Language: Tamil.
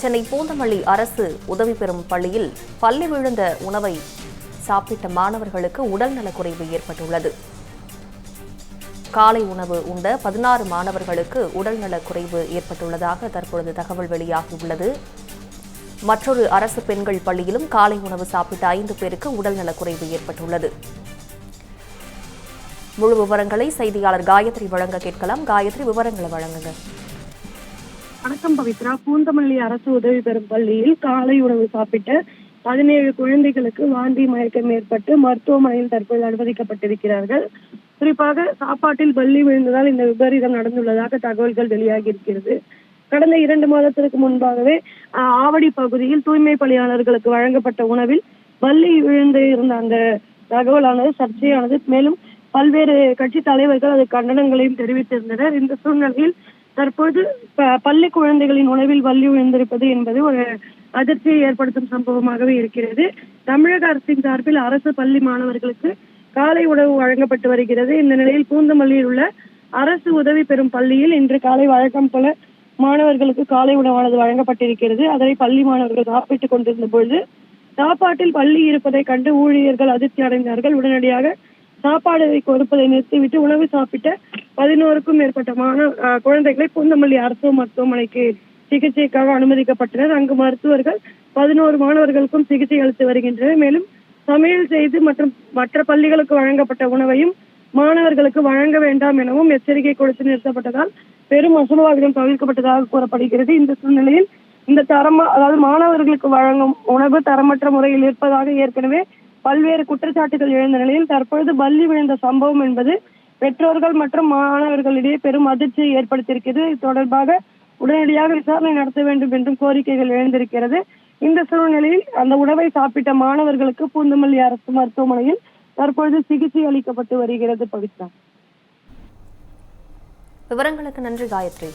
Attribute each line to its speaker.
Speaker 1: சென்னை பூந்தமல்லி அரசு உதவி பெறும் பள்ளியில் பள்ளி விழுந்த உணவை சாப்பிட்ட மாணவர்களுக்கு உடல்நலக்குறைவு ஏற்பட்டுள்ளது. காலை உணவு உண்ட 16 மாணவர்களுக்கு உடல்நலக்குறைவு ஏற்பட்டுள்ளதாக தற்பொழுது தகவல் வெளியாகியுள்ளது. மற்றொரு அரசு பெண்கள் பள்ளியிலும் காலை உணவு சாப்பிட்ட 5 பேருக்கு உடல்நலக்குறைவு ஏற்பட்டுள்ளது. முழு விவரங்களை செய்தியாளர் காயத்ரி வழங்க கேட்கலாம். காயத்ரி, விவரங்களை வழங்குங்க.
Speaker 2: வணக்கம் பவித்ரா. பூந்தமல்லி அரசு உதவி பெறும் பள்ளியில் காலை உணவு சாப்பிட்ட 17 குழந்தைகளுக்கு வாந்தி மயக்கம் ஏற்பட்டு மருத்துவமனையில் தற்போது அனுமதிக்கப்பட்டிருக்கிறார்கள். குறிப்பாக சாப்பாட்டில் பள்ளி விழுந்ததால் இந்த விபரீதம் நடந்துள்ளதாக தகவல்கள் வெளியாகி இருக்கிறது. கடந்த 2 மாதத்திற்கு முன்பாகவே ஆவடி பகுதியில் தூய்மை பணியாளர்களுக்கு வழங்கப்பட்ட உணவில் பள்ளி விழுந்து இருந்த அந்த தகவலானது சர்ச்சையானது. மேலும் பல்வேறு கட்சி தலைவர்கள் அது கண்டனங்களையும் தெரிவித்திருந்தனர். இந்த சூழ்நிலையில் தற்போது பள்ளி குழந்தைகளின் உணவில் பள்ளி விழுந்திருப்பது என்பது ஒரு அதிர்ச்சியை ஏற்படுத்தும் சம்பவமாகவே இருக்கிறது. தமிழக அரசின் சார்பில் அரசு பள்ளி மாணவர்களுக்கு காலை உணவு வழங்கப்பட்டு வருகிறது. இந்த நிலையில் பூந்தமல்லியில் உள்ள அரசு உதவி பெறும் பள்ளியில் இன்று காலை வழக்கம் போல மாணவர்களுக்கு காலை உணவானது வழங்கப்பட்டிருக்கிறது. அதனை பள்ளி மாணவர்கள் சாப்பிட்டுக் கொண்டிருந்த பொழுது சாப்பாட்டில் பள்ளி இருப்பதை கண்டு ஊழியர்கள் அதிர்ச்சி அடைந்தார்கள். உடனடியாக சாப்பாடு கொடுப்பதை நிறுத்திவிட்டு உணவு சாப்பிட்ட 11க்கும் மேற்பட்ட குழந்தைகளை பூந்தமல்லி அரசு மருத்துவமனைக்கு சிகிச்சைக்காக அனுமதிக்கப்பட்டனர். அங்கு மருத்துவர்கள் 11 மாணவர்களுக்கும் சிகிச்சை அளித்து வருகின்றனர். மேலும் சமையல் செய்து மற்றும் மற்ற பள்ளிகளுக்கு வழங்கப்பட்ட உணவையும் மாணவர்களுக்கு வழங்க வேண்டாம் எனவும் எச்சரிக்கை கொடுத்து நிறுத்தப்பட்டதால் பெரும் அசம்பாவிதம் தவிர்க்கப்பட்டதாக கூறப்படுகிறது. இந்த சூழ்நிலையில் இந்த அதாவது மாணவர்களுக்கு வழங்கும் உணவு தரமற்ற முறையில் இருப்பதாக ஏற்கனவே பல்வேறு குற்றச்சாட்டுகள் எழுந்த நிலையில் தற்பொழுது பள்ளி விழுந்த சம்பவம் என்பது பெற்றோர்கள் மற்றும் மாணவர்களிடையே பெரும் அதிர்ச்சியை ஏற்படுத்தியிருக்கிறது. இது தொடர்பாக உடனடியாக விசாரணை நடத்த வேண்டும் என்றும் கோரிக்கைகள் எழுந்திருக்கிறது. இந்த சூழ்நிலையில் அந்த உணவை சாப்பிட்ட மாணவர்களுக்கு பூந்தமல்லி அரசு மருத்துவமனையில் தற்பொழுது சிகிச்சை அளிக்கப்பட்டு வருகிறது. பவித்ரா,
Speaker 1: விவரங்களுக்கு நன்றி காயத்ரி.